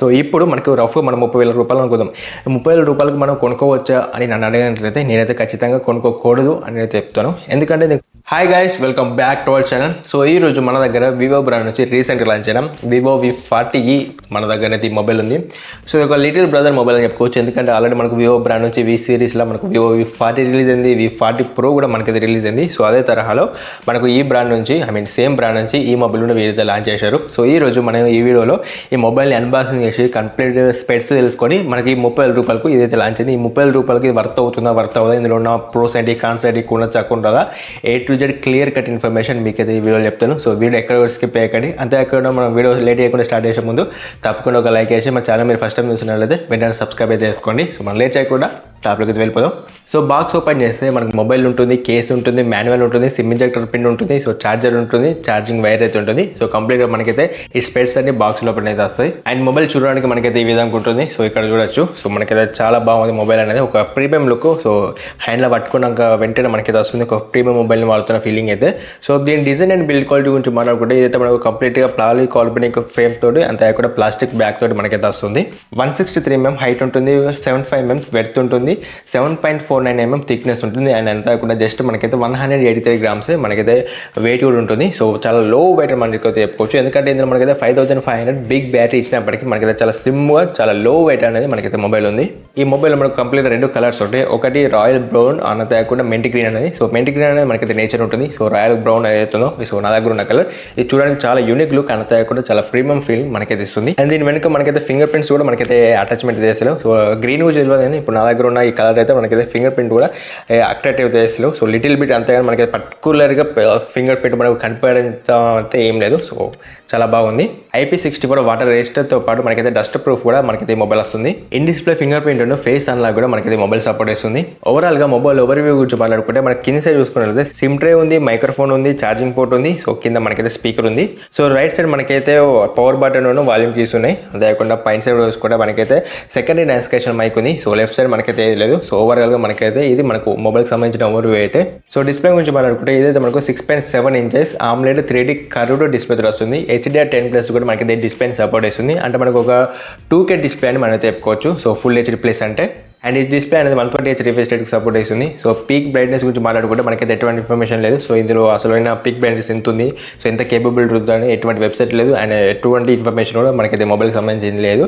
So ఇప్పుడు మనకు rough మనం 30,000 రూపాయలు అనుకుందాం. 30,000 రూపాయలకు మనం కొనుక్కోవచ్చా అని నన్ను అడిగినట్లయితే నేనైతే ఖచ్చితంగా కొనుక్కోకూడదు అని అయితే చెప్తాను. ఎందుకంటే hi guys, welcome back to our channel. So ఈ రోజు మన దగ్గర వివో బ్రాండ్ నుంచి రీసెంట్గా లాంచ్ అయిన వివో V40e మన దగ్గర అయితే ఈ మొబైల్ ఉంది. సో ఇది ఒక లిటిల్ బ్రదర్ మొబైల్ అని చెప్పుకోవచ్చు. ఎందుకంటే ఆల్రెడీ మనకు వివో బ్రాండ్ నుంచి V సిరీస్లో మనకు వివో V40 రిలీజ్ అయింది, V40 Pro కూడా మనకైతే రిలీజ్ అయింది. సో అదే తరహాలో మనకు ఈ బ్రాండ్ నుంచి సేమ్ బ్రాండ్ నుంచి ఈ మొబైల్ కూడా వీరైతే లాంచ్ చేశారు. సో ఈ రోజు మనం ఈ వీడియోలో ఈ మొబైల్ని అన్బాక్సింగ్ చేసి కంప్లీట్ స్పెట్స్ తెలుసుకొని మనకి 30,000 రూపాయలకు ఇదైతే లాంచ్ అయింది. ఈ 30,000 రూపాయలకి ఇది వర్త్ అవుతుందా ఇందులో ఉన్న ప్రోస్ ఏంటి, కాన్స్ ఏంటి, కొనొచ్చకుంటుందా, క్లియర్ కట్ ఇన్ఫర్మేషన్ మీకైతే ఈ వీడియో చెప్తాను. సో వీడియో ఎక్కడ స్కిప్ చేయకండి. అంతేకాకుండా మనం వీడియో లేట్ చేయకుండా స్టార్ట్ చేసే ముందు తప్పకుండా ఒక లైక్ చేసి మన ఛానల్ మీరు ఫస్ట్ టైం చూసినట్లయితే వెంటనే సబ్స్క్రైబ్ అయితే చేసుకోండి. సో మనం లేట్ చేయకుండా టాప్లోకి వెళ్ళిపోదాం. సో బాక్స్ ఓపెన్ చేస్తే మనకు మొబైల్ ఉంటుంది, కేస్ ఉంటుంది, మాన్యువల్ ఉంటుంది, సిమ్ ఇంజెక్టర్ పిన్ ఉంటుంది, సో ఛార్జర్ ఉంటుంది, ఛార్జింగ్ వైర్ అయితే ఉంటుంది. సో కంప్లీట్గా మనకైతే ఈ స్పెట్స్ అన్ని బాక్స్ లోపల అయితే వస్తాయి. అండ్ మొబైల్ చూడడానికి మనకైతే ఈ విధంగా ఉంటుంది. సో ఇక్కడ చూడొచ్చు. సో మనకైతే చాలా బాగుంది మొబైల్ అనేది, ఒక ప్రీమియం లుక్. సో హ్యాండ్లో పట్టుకున్నాక వెంటనే మనకైతే వస్తుంది ఒక ప్రీమియం మొబైల్ని వాడుతున్న ఫీలింగ్ అయితే. సో దీని డిజైన్ అండ్ బిల్డ్ క్వాలిటీ గురించి మాట్లాడుకుంటే ఇదైతే మనకు కంప్లీట్గా పాలికార్బనిక్ ఫ్రేమ్ తోటి అంతేకాకుండా ప్లాస్టిక్ బ్యాక్ తోటి మనకైతే వస్తుంది. 163 mm హైట్ ఉంటుంది, 75 mm వెడ్త్ ఉంటుంది, 7.49 mm థిక్నెస్ ఉంటుంది. అండ్ అంతేకాకుండా జస్ట్ మనకైతే 183 grams మనకైతే వెయిట్ కూడా ఉంటుంది. సో చాలా లో వెయిట్ మనకైతే చెప్పుకోవచ్చు. ఎందుకంటే ఇందులో మనకైతే 5500 బిగ్ బ్యాటరీ ఇచ్చినప్పటికీ మనకైతే చాలా స్లిమ్గా చాలా లో వెయిట్ అనేది మనకైతే మొబైల్ ఉంది. ఈ మొబైల్ మనకు కంప్లీట్ 2 కలర్స్ ఉంటాయి. ఒకటి రాయల్ బ్రౌన్, అంతేకాకుండా మెంటి గ్రీన్ అనేది. సో మెంటి గ్రీన్ అనేది మనకైతే నేచర్ ఉంటుంది. సో రాయల్ బ్రౌన్ ఏదైతుందో సో నా దగ్గర ఉన్న కలర్ ఇది చూడడానికి చాలా యూనిక్ లుక్, అంతేకాకుండా చాలా ప్రీమియం ఫీల్ మనకైతే ఇస్తుంది. అండ్ దీని వెనుక మనకైతే ఫింగర్ ప్రింట్స్ కూడా మనకైతే అటాచ్మెంట్ చేస్తారు. సో గ్రీన్ కూడా తెలియదు కానీ ఇప్పుడు నా దగ్గర ఉన్న ఈ కలర్ అయితే మనకైతే ఫింగర్ ప్రింట్ కూడా అట్రాక్టివ్ చేస్తారు. సో లిటిల్ బిట్ అంతేగాని మనకైతే పర్టికులర్గా ఫింగర్ ప్రింట్ మనకు కనిపించడం అయితే ఏం లేదు. సో చాలా బాగుంది. IP64 వాటర్ రెసిస్టర్తో పాటు మనకైతే డస్ట్ ప్రూఫ్ కూడా మనకైతే మొబైల్ వస్తుంది. In display finger print and face unlock కూడా మనకైతే మొబైల్ సపోర్ట్ చేస్తుంది. ఓవరాల్ గా మొబైల్ ఓవర్వ్యూ గురించి మాట్లాడుకుంటే మనకి కింద సైడ్ చూసుకున్నట్లయితే సిమ్ ట్రే ఉంది, మైక్రోఫోన్ ఉంది, ఛార్జింగ్ పోర్ట్ ఉంది. సో కింద మనకైతే స్పీకర్ ఉంది. సో రైట్ సైడ్ మనకైతే పవర్ బటన్ వాల్యూమ్ కీస్ ఉన్నాయి. అంతేకాకుండా పైన సైడ్ చూసుకుంటే మనకైతే సెకండరీ నావిగేషన్ మైక్ ఉంది. సో లెఫ్ట్ సైడ్ మనకైతే ఏది లేదు. సో ఓవరాల్ గా మనకైతే ఇది మనకు మొబైల్ సంబంధించిన ఓవర్వ్యూ అయితే. సో డిస్ప్లే గురించి మాట్లాడుకుంటే ఇదైతే మనకు 6.7 inches AMOLED 3D curved display వస్తుంది. HDR10+ కూడా మనకి డిస్ప్లే సపోర్ట్ చేస్తుంది. అంటే మనకు ఒక 2K డిస్ప్లే అని మనం చెప్పుకోవచ్చు. సో ఫుల్ HD+ అంటే. అండ్ ఈ డిస్ప్లే అనేది 120Hz రిఫ్రెష్ రేట్కి సపోర్ట్ చేస్తుంది. సో పీక్ బ్రైట్నెస్ గురించి మాట్లాడుకుంటే మనకైతే ఎటువంటి ఇన్ఫర్మేషన్ లేదు. సో ఇందులో అసలైన పీక్ బ్రైట్నెస్ ఎంత ఉంది, సో ఎంత కేపబిలిటీ ఉందని ఎటువంటి వెబ్సైట్ లేదు. అండ్ ఎటువంటి ఇన్ఫర్మేషన్ కూడా మనకైతే మొబైల్కి సంబంధించింది లేదు.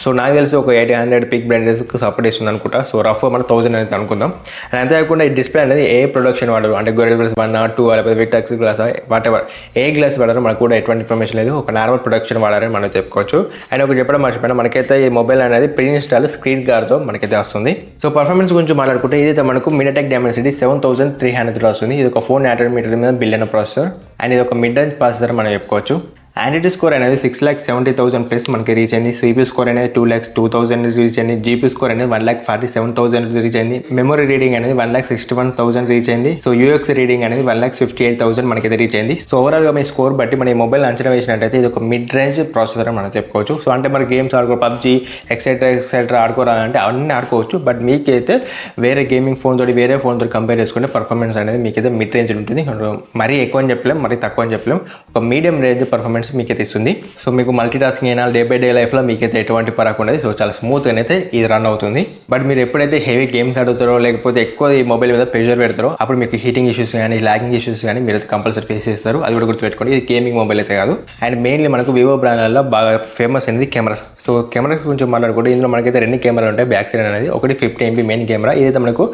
సో నాకు తెలిసి ఒక 800 పీక్ బ్రైట్నెస్కి సపోర్ట్ చేస్తుంది అనుకుంటా. సో రఫ్ మనం 1000 అనేది అనుకుందాం. అండ్ అంతేకాకుండా ఈ డిస్ప్లే అనేది ఏ ప్రొడక్షన్ వాడరు, అంటే గొరెల్ గ్లాస్ 1 or 2 లేకపోతే విటాక్స్ గ్లాస్ వాట్ ఎవర్ ఏ గ్లాస్ వాడారో మనకు కూడా ఎటువంటి ఇన్ఫర్మేషన్ లేదు. ఒక నార్మల్ ప్రొడక్షన్ వాడారని మనం చెప్పుకోవచ్చు. అండ్ ఒక చెప్పడం మర్చిపోయినా మనకైతే ఈ మొబైల్ అనేది ప్రీ ఇన్స్టాల్ స్క్రీన్ గార్డ్తో మనకైతే వస్తుంది. సో పర్ఫార్మెన్స్ గురించి మాట్లాడుకుంటే ఇదైతే మనకు MediaTek Dimensity 7300 వస్తుంది. ఇది ఒక 4 nm మీద బిల్డ్ అయిన ప్రాసెసర్. అండ్ ఇది ఒక మిడ్ రేంజ్ ప్రాసెసర్ మనం చెప్పుకోవచ్చు. ఆండ్రాయిడ్ స్కోర్ అనేది 6,70,000+ మనకి రీచ్ అయింది. CPU స్కోర్ అనేది 2,02,000 రీచ్ అయింది. GPU స్కోర్ అనేది 1,47,000 రీచ్ అయింది. మెమరీ రీడింగ్ అనేది 1,61,000 రీచ్ అయింది. సో UX రీడింగ్ అనేది 1,58,000 మనకైతే రీచ్ అయింది. సో ఓవరాల్ గా మీ స్కోర్ బట్టి మన ఈ మొబైల్ అంచనా వేసినట్టయితే ఇది ఒక మిడ్ రేంజ్ ప్రాసెసర్ మనం చెప్పుకోవచ్చు. సో అంటే మన గేమ్స్ ఆడుకో, PUBG ఎక్సెట్రా ఆడుకోవాలంటే అన్నీ ఆడుకోవచ్చు. బట్ మీకైతే వేరే గేమింగ్ ఫోన్ తోటి వేరే ఫోన్ తోటి కంపేర్ చేసుకుంటే పర్ఫార్మెన్స్ అనేది మీకైతే మిడ్ రేంజ్ ఉంటుంది. మరీ ఎక్కువ అని చెప్పలేం, మరీ తక్కువ అని చెప్పలేం. ఒక మీడియం రేంజ్ పర్ఫార్మెన్స్ మీకైతే ఇస్తుంది. సో మీకు మల్టీ టాస్కింగ్ అయినా డే బై డే లైఫ్లో మీకైతే ఎటువంటి పరాకు ఉండదు. సో చాలా స్మూత్గా అయితే ఇది రన్ అవుతుంది. బట్ మీరు ఎప్పుడైతే హెవీ గేమ్స్ ఆడుతారో లేకపోతే ఎక్కువ ఈ మొబైల్ మీద ప్రెషర్ పెడతారో అప్పుడు మీకు హీటింగ్ ఇష్యూస్ కానీ లాగింగ్ ఇష్యూస్ కానీ మీరు అయితే కంపల్సరీ ఫేస్ చేస్తారు. అది కూడా గుర్తుపెట్టుకోండి. ఇది గేమింగ్ మొబైల్ అయితే కాదు. అండ్ మెయిన్లీ మనకు వివో బ్రాండ్లలో బాగా ఫేమస్ అనేది కెమెరాస్. సో కెమెరాస్ గురించి మాట్లాడుకుంటే ఇందులో మనకైతే 2 కెమెరాలు ఉంటాయి. బ్యాక్ సైడ్ అనేది ఒకటి 50 MP మెయిన్ కెమెరా, ఇదైతే మనకు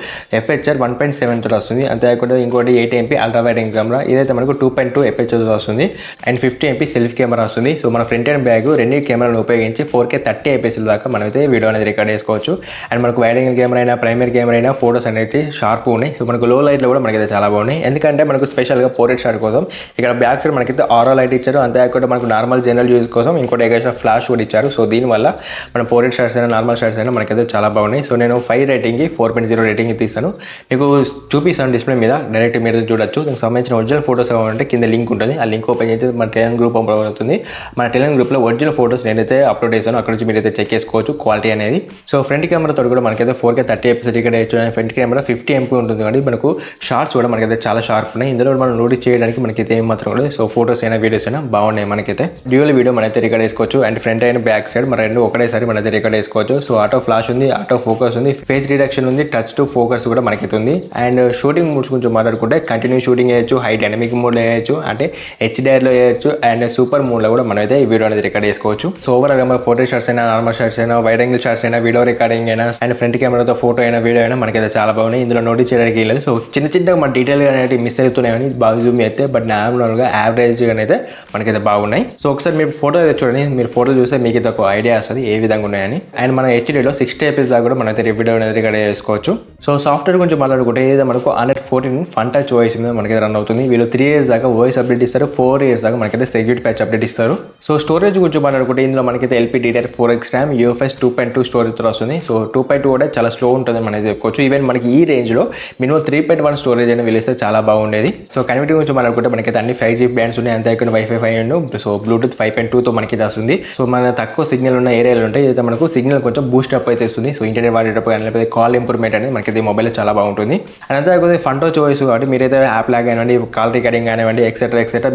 FHR 1.7 తో వస్తుంది. అంతేకాకుండా ఇంకోటి 8 MP అల్ట్రా వైడ్ కెమెరా, ఇదైతే మనకు 2.2 FHR తో వస్తుంది. అండ్ 50 MP సెల్ఫీ కెమెరా వస్తుంది. సో మన ఫ్రంట్ అండ్ బ్యాక్ 2 కెమెరాలను ఉపయోగించి 4K 30 IPS దాకా మనమైతే వీడియో అనేది రికార్డ్ చేసుకోవచ్చు. అండ్ మనకు వైడ్ యాంగిల్ కెమెరా అయినా ప్రైమరీ కెమెరా అయినా ఫోటోస్ అనేది షార్ప్ ఉన్నాయి. సో మనకు లో లైట్లో కూడా మనకైతే చాలా బాగున్నాయి. ఎందుకంటే మనకు స్పెషల్గా పోర్ట్రేట్ షాట్ కోసం ఇక్కడ బ్యాక్ సైడ్ మనకైతే ఆరో లైట్ ఇచ్చారు. అంతేకాకుండా మనకు నార్మల్ జనరల్ యూజ్ కోసం ఇంకోటి ఎక్స్ట్రా ఫ్లాష్ కూడా ఇచ్చారు. సో దీనివల్ల మన పోర్ట్రేట్ షాట్స్ అయినా నార్మల్ షాట్స్ అయినా మనకైతే చాలా బాగున్నాయి. సో నేను 5 రేటింగ్కి 4.0 రేటింగ్ తీస్తాను. మీకు చూపిస్తాను డిస్ప్లే మీద, డైరెక్ట్ మీరు చూడొచ్చు. దీనికి సంబంధించిన ఒరిజినల్ ఫోటోస్ కావాలంటే కింద లింక్ ఉంటుంది. ఆ లింక్ ఓపెన్ చేసి మన టెలిగ్రామ్ గ్రూప్ పంపబడుతుంది. మన టెలిగ్రామ్ గ్రూప్లో ఒరిజినల్ ఫోటోస్ నేనైతే అప్లోడ్ చేశాను, అక్కడ నుంచి మీరైతే చెక్ చేసుకోవచ్చు క్వాలిటీ అనేది. సో ఫ్రంట్ కెమెరాతో కూడా మనకైతే 4K 30 ఎపిసోడ్ ఇక్కడ ఫ్రంట్ కెమెరా 50 MP ఉంటుంది కానీ మనకు షార్ట్స్ కూడా మనకైతే చాలా షార్ప్ ఉన్నాయి. ఇందులో మనం నోటీస్ చేయడానికి మనకైతే ఏం మాత్రం కూడా సో ఫోటోస్ అయినా వీడియోస్ అయినా బాగున్నాయి. మనకైతే డ్యూయల్ వీడియో మనైతే రికార్డ్ చేసుకోవచ్చు అండ్ ఫ్రంట్ అయిన బ్యాక్ సైడ్ మన రెండు ఒకటేసారి మనైతే రికార్డ్ చేసుకోవచ్చు. సో ఆటో ఫ్లాష్ ఉంది, ఆటో ఫోకస్ ఉంది, ఫేస్ రిడక్షన్ ఉంది, టచ్ టు ఫోకస్ కూడా మనకైతే ఉంది. అండ్ షూటింగ్ మోడ్స్ గురించి మాట్లాడుకుంటే కంటిన్యూ షూటింగ్ చేయొచ్చు, హై డైనమిక్ మోడ్లో చేయొచ్చు, అంటే HDRలో చేయొచ్చు అండ్ సూపర్ మోడ్లో కూడా మనమైతే ఈ వీడియో అనేది రికార్డ్ చేసుకోవచ్చు. సో ఓవరాల్గా మన పోర్ట్రేట్ షాట్స్ అయినా, నార్మల్ షాట్స్ అయినా, వైడ్ యాంగిల్ షాట్స్ అయినా, వీడియో రికార్డింగ్ అయినా అండ్ ఫ్రంట్ కెమెరాతో ఫోటో అయినా వీడియో అయినా మనకైతే చాలా బాగున్నాయి. ఇందులో నోటీస్ చేయడానికి లేదు. సో చిన్నగా మన డీటెయిల్గా అనేవి మిస్ అవుతున్నాయని బాగా జూమ్ అయితే, బట్ నార్మల్గా యావరేజ్గా అయితే మనకైతే బాగున్నాయి. సో ఒకసారి మీరు ఫోటో అయితే చూడండి, మీరు ఫోటో చూస్తే మీకు అయితే ఒక ఐడియా వస్తుంది ఏ విధంగా ఉన్నాయని. అండ్ మన HDలో 60 FPS దాకా కూడా మనైతే వీడియో అనేది రికార్డ్ చేసుకోవచ్చు. సో సాఫ్ట్వేర్ గురించి మాట్లాడుకుంటే ఏదైతే మనకు 114 ఫన్ టచ్ OS మీద మనకైతే రన్ అవుతుంది. వీళ్ళు 3 years దాకా వాయిస్ అప్డేట్ ఇస్తారు, 4 years దాకా మనకైతే సెక్యూరిటీ ప్యాచ్ అప్డేట్ ఇస్తారు. సో స్టోరేజ్ గురించి మాట్లాడుకుంటే ఇందులో మనకైతే LPDDR4X RAM UFS 2.2 స్టోరేజ్తో వస్తుంది. సో 2.2 కూడా చాలా స్లో ఉంటుంది మనం చెప్పుకోవచ్చు. ఈవెన్ మనకి ఈ రేంజ్లో మినిమం 3.1 స్టోరేజ్ అయినా వెళ్ళిస్తే చాలా బాగుండేది. సో కనెక్టివిటీ గురించి మాట్లాడుకుంటే మనకైతే అన్ని 5G బ్యాండ్స్ ఉన్నాయి, అంతే ఇక్కడ వైఫై 5 సో బ్లూటూత్ 5.2తో మనకి వస్తుంది. సో మన తక్కువ సిగ్నల్ ఉన్న ఏరియాలో ఉంటాయి, అయితే మనకు సిగ్నల్ కొంచెం బూస్ట్ అప్ అయితే ఇస్తుంది. సో ఇంటర్నెట్ వాడేటప్పుడు కానీ లేకపోతే కాల్ ఇంప్రూవ్మెంట్ అనేది మనకి మొబైల్లో చాలా బాగుంటుంది. అండ్ అంతేకాకుండా ఫన్ టచ్ OS కాబట్టి మీరైతే యాప్ లాగ్ కానివ్వండి, కాల్ రికార్డింగ్ కానివ్వండి, ఎక్సెట్రా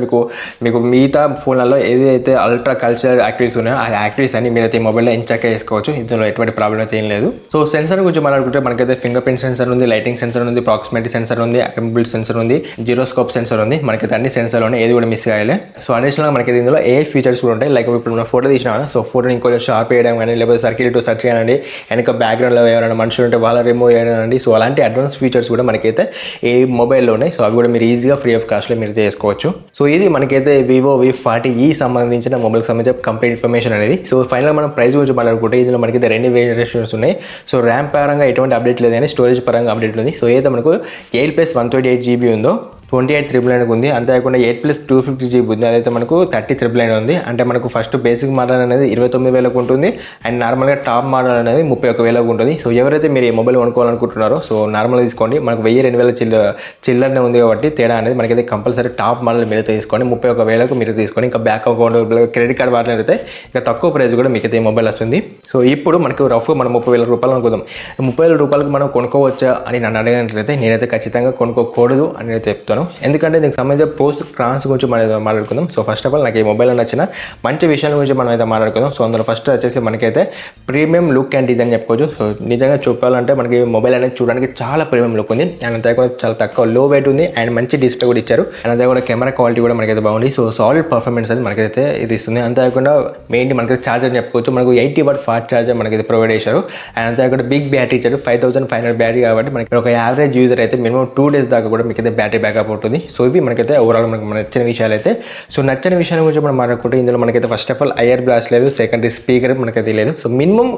మీకు మిగతా ఫోన్లలో ఏదైతే అల్ట్రా కల్చరల్ యాక్టివిటీస్ ఉన్నాయో ఆ యాక్టివిటీస్ అన్ని మీరైతే మొబైల్లో ఎంచక్క చేసుకోవచ్చు. ఇందులో ఎటువంటి ప్రాబ్లం అయితే ఏం లేదు. సో సెన్సర్ గురించి మాట్లాడుకుంటే మనకైతే ఫింగర్ ప్రింట్ సెన్సర్ ఉంది, లైటింగ్ సెన్సర్ ఉంది, ప్రాక్సిమిటీ సెన్సర్ ఉంది, అకంబుల్ సెన్సర్ ఉంది, జిరోస్కోప్ సెన్సర్ ఉంది. మనకైతే అన్ని సెన్సర్ ఉన్నాయి, ఏది కూడా మిస్ కాయలే. సో అడిషనల్గా మనకి ఇందులో AI ఫీచర్స్ కూడా ఉంటాయి. లైక్ ఇప్పుడు మనం ఫోటో తీసినా సో ఫోటోని ఇంకొంచెం షార్ప్ చేయడం కానీ, లేకపోతే సర్కిల్ టు సెర్చ్ చేయండి, వెనక బ్యాక్గ్రౌండ్లో ఎవరైనా మనుషులు ఉంటే వాళ్ళ రిమూవ్ చేయడం. సో అలాంటి అడ్వాన్స్ ఫీచర్స్ కూడా మనకైతే ఏ మొబైల్లో ఉన్నాయి. సో అవి కూడా మీరు ఈజీగా ఫ్రీ ఆఫ్ కాస్ట్లో మీరు చేసుకోవచ్చు. సో ఇది మనకైతే vivo V40e సంబంధించిన మొబైల్కి సంబంధించిన కంప్లీట్ ఇన్ఫర్మేషన్ అనేది. సో ఫైనల్గా మనం ప్రైస్ గురించి మాట్లాడుకుంటే ఇందులో మనకైతే 2 వేరియేషన్స్ ఉన్నాయి. సో ర్యామ్ పరంగా ఎటువంటి అప్డేట్ లేదు కానీ స్టోరేజ్ పరంగా అప్డేట్ ఉంది. సో ఏదైతే మనకు 8+128GB ఉందో 28,999 ఉంది. అంతేకాకుండా 8+250GB ఉంది, అదైతే మనకు 30,999 ఉంది. అంటే మనకు ఫస్ట్ బేసిక్ మోడల్ అనేది 29,000కు ఉంటుంది అండ్ నార్మల్గా టాప్ మోడల్ అనేది 31,000కు ఉంటుంది. సో ఎవరైతే మీరు ఈ మొబైల్ కొనుక్కోవాలనుకుంటున్నారో సో నార్మల్గా తీసుకోండి. మనకు 1,000-2,000 చిల్లరనే ఉంది కాబట్టి తేడా అనేది మనకైతే కంపల్సరీ టాప్ మోడల్ మీరు తీసుకోండి. 31,000కు మీరు తీసుకోండి. ఇంకా బ్యాంక్ అకౌంట్ క్రెడిట్ కార్డ్ వాడినైతే ఇంకా తక్కువ ప్రైస్ కూడా మీకు అయితే ఈ మొబైల్ వస్తుంది. సో ఇప్పుడు మనకు రఫ్గా మనం 30,000 రూపాయలు అనుకుందాం. 30,000 రూపాయలకు మనం కొనుక్కోవచ్చా అని నన్ను అడిగినట్లయితే నేనైతే ఖచ్చితంగా కొనుక్కోకూడదు అని నేను చెప్తాను. ఎందుకంటే దీనికి సంబంధించిన పోస్ట్ క్రాన్స్ గురించి మనం మాట్లాడుకుందాం. సో ఫస్ట్ ఆఫ్ ఆల్ నాకు ఈ మొబైల్లో నచ్చిన మంచి విషయాల గురించి మనం అయితే మాట్లాడుకుందాం. సో అందులో ఫస్ట్ వచ్చేసి మనకైతే ప్రీమియం లుక్ అండ్ డిజైన్ చెప్పుకోవచ్చు. సో నిజంగా చెప్పాలంటే మనకి మొబైల్ అనేది చూడడానికి చాలా ప్రీమియం లుక్ ఉంది అండ్ అంతేకాకుండా చాలా తక్కువ లో వెయిట్ ఉంది అండ్ మంచి డిస్ప్లే కూడా ఇచ్చారు. అండ్ అంతేకాకుండా కెమెరా క్వాలిటీ కూడా మనకైతే బాగుంది. సో సాలిడ్ పర్ఫార్మెన్స్ అనేది మనకైతే ఇది ఇస్తుంది. అంతేకాకుండా మెయిన్ మనకైతే ఛార్జర్ చెప్పుకోవచ్చు. మనకు 80W ఫాస్ట్ ఛార్జర్ మనకైతే ప్రొవైడ్ చేశారు. అండ్ అంతేకాకుండా బిగ్ బ్యాటరీ ఇచ్చారు, 5500 బ్యాటరీ కాబట్టి మనకి ఒక యావరేజ్ యూజర్ అయితే మినిమం 2 days దాకా కూడా మీకైతే బ్యాటరీ బ్యాకప్ ఉంటుంది. సో ఇవి మనకైతే ఓవరాల్ మనకు నచ్చిన విషయాలు అయితే. సో నచ్చిన విషయాల గురించి మనం మాట్లాడుకుంటే ఇందులో మనకైతే first of all IR blast లేదు, సెకండరీ స్పీకర్ మనకైతే లేదు. సో మినిమం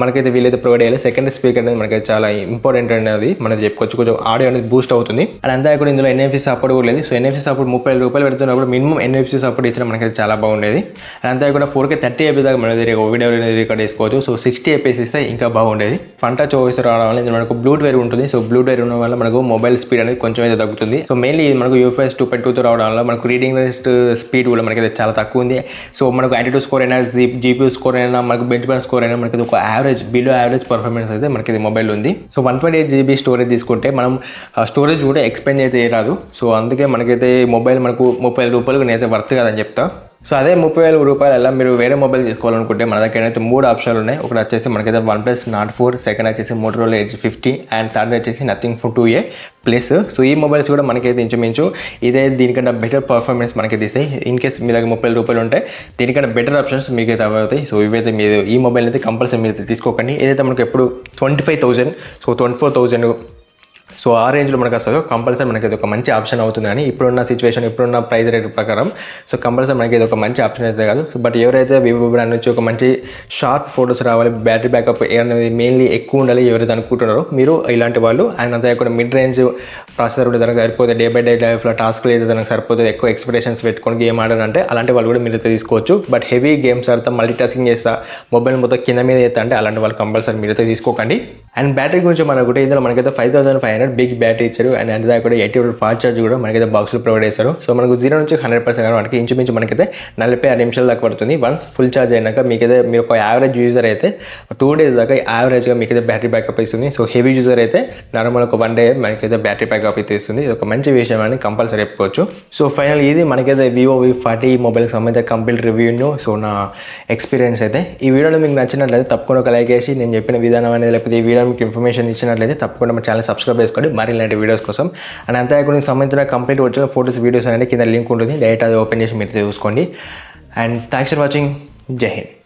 మనకైతే వీలైతే ప్రొవైడ్ చేయాలి. సెకండరీ స్పీకర్ అనేది మనకైతే చాలా ఇంపార్టెంట్ అనేది మనం చెప్పుకోవచ్చు. కొంచెం ఆడియో అనేది బూస్ట్ అవుతుంది. అండ్ అంతే కూడా ఇందులో NFC సపోర్ట్ కూడా లేదు. సో NFC సపోర్ట్ 30,000 రూపాయలు పెడుతున్నప్పుడు మినిమం NFC సపోర్ట్ ఇచ్చిన మనకైతే చాలా బాగుండేది. అండ్ అంతే కూడా 4K 30 దాకా మన వీడియో రికార్డ్ చేసుకోవచ్చు. సో 60 FPS ఇస్తే ఇంకా బాగుండేది. ఫన్ టచ్ OS రావడం వల్ల ఇందులో మనకు బ్లూటూత్ ఉంటుంది. సో బ్లూటూత్ ఉండడం వల్ల మనకు మొబైల్ స్పీడ్ అనేది కొంచెం అయితే తగ్గుతుంది. సో మెయిన్లీ మనకు UFS 2.2తో రావడం వల్ల మనకు రీడింగ్ రెస్ట్ స్పీడ్ కూడా మనకైతే చాలా తక్కువ ఉంది. సో మనకు యాంటిట్యూడ్ స్కోర్ అయినా, GPU స్కోర్ అయినా, మనకు బెంచ్ మార్క్ స్కోర్ అయినా మనకి ఒక యావరేజ్ బిలో యావరేజ్ పర్ఫార్మెన్స్ అయితే మనకి మొబైల్ ఉంది. సో 128GB స్టోరేజ్ తీసుకుంటే మనం స్టోరేజ్ కూడా ఎక్స్పెండ్ అయితే రాదు. సో అందుకే మనకైతే మొబైల్ మనకు 30,000 రూపాయలకు నేనైతే వర్త్ కాదని చెప్తా. సో అదే 30,000 రూపాయల మీరు వేరే మొబైల్ తీసుకోవాలనుకుంటే మన దగ్గర అయితే 3 ఆప్షన్లు ఉన్నాయి. ఒకటి వచ్చేసి మనకైతే OnePlus Nord 4, సెకండ్ వచ్చేసి Motorola Edge 50 అండ్ థర్డ్ వచ్చేసి Nothing Phone 2a plus. So ఈ మొబైల్స్ కూడా మనకైతే ఇంచుమించు ఇదే దీనికన్నా బెటర్ పర్ఫార్మెన్స్ మనకి తీస్తాయి. ఇన్ కేస్ మీ దగ్గర 30,000 రూపాయలు ఉంటే దీనికన్నా బెటర్ ఆప్షన్స్ మీకు అయితే అవుతాయి. సో ఇవైతే మీరు ఈ మొబైల్ అయితే కంపల్సరీ మీరు తీసుకోకండి. ఏదైతే మనకు ఎప్పుడు 25,000 సో 24,000 సో ఆ రేంజ్లో మనకు వస్తుందో కంపల్సరీ మనకి ఇది ఒక మంచి ఆప్షన్ అవుతుంది. కానీ ఇప్పుడున్న సిచ్యువేషన్, ఇప్పుడున్న ప్రైస్ రేట్ ప్రకారం సో కంపల్సరీ మనకి ఇది ఒక మంచి ఆప్షన్ అయితే కాదు. బట్ ఎవరైతే వివో బ్రాండ్ నుంచి ఒక మంచి షార్ప్ ఫోటోస్ రావాలి, బ్యాటరీ బ్యాకప్ అనేది మెయిన్లీ ఎక్కువ ఉండాలి ఎవరైతే అనుకుంటున్నారో మీరు ఇలాంటి వాళ్ళు, అండ్ అంతే కూడా మిడ్ రేంజ్ ప్రాసెసర్ కూడా దానికి సరిపోతే డే బై డే లైఫ్లో టాస్క్లు అయితే దానికి సరిపోతుంది, ఎక్కువ ఎక్స్పెక్టేషన్స్ పెట్టుకొని గేమ్ ఆడాలంటే అలాంటి వాళ్ళు కూడా మీరు అయితే తీసుకోవచ్చు. బట్ హెవీ గేమ్స్ ఆడతా మల్టీ టాస్కింగ్ చేస్తా మొబైల్ మొత్తం కింద మీద అయితే అంటే అలాంటి వాళ్ళు కంపల్సరీ మీరైతే తీసుకోకండి. అండ్ బ్యాటరీ గురించి మనకుంటే ఇందులో మనకైతే 5500 అన్నాడు, బిగ్ బ్యాటరీ ఇచ్చారు అండ్ అంతే కూడా 80 ఫాస్ట్ ఛార్జ్ కూడా మనకైతే బాక్స్లో ప్రొవైడ్ చేస్తారు. సో మనకు 0 నుంచి 100% మనకి ఇంచుమించు మనకైతే 46 నిమిషాల దాకా పడుతుంది. వన్స్ ఫుల్ ఛార్జ్ అయినాక మీకైతే మీరు ఒక యావరేజ్ యూజర్ అయితే 2 days దాకా యావరేజ్గా మీకైతే బ్యాటరీ బ్యాకప్ ఇస్తుంది. సో హెవీ యూజర్ అయితే నార్మల్ ఒక 1 day మనకైతే బ్యాటరీ బ్యాకప్ అయితే ఇస్తుంది. ఇది ఒక మంచి విషయం అని కంపల్సరీ చెప్పుకోవచ్చు. సో ఫైనల్ ఇది మనకైతే vivo V40 మొబైల్కి సంబంధించిన కంప్లీట్ రివ్యూను, సో నా ఎక్స్పీరియన్స్ అయితే ఈ వీడియోలో మీకు నచ్చినట్లయితే తప్పకుండా ఒక లైక్ చేసి నేను చెప్పిన విధానం అనేది లేకపోతే ఈ వీడియో మీకు ఇన్ఫర్మేషన్ ఇచ్చినట్లయితే తప్పకుండా మా ఛానల్ సబ్స్క్రైబ్ చేసుకోండి మరి ఇలాంటి వీడియోస్ కోసం. అండ్ అంతేకాకుండా సంబంధించిన కంప్లీట్ వచ్చిన ఫోటోస్ వీడియోస్ అనేది కింద లింక్ ఉంటుంది, డైరెక్ట్ అది ఓపెన్ చేసి మీరు చూసుకోండి. And thanks for watching. జై హింద్.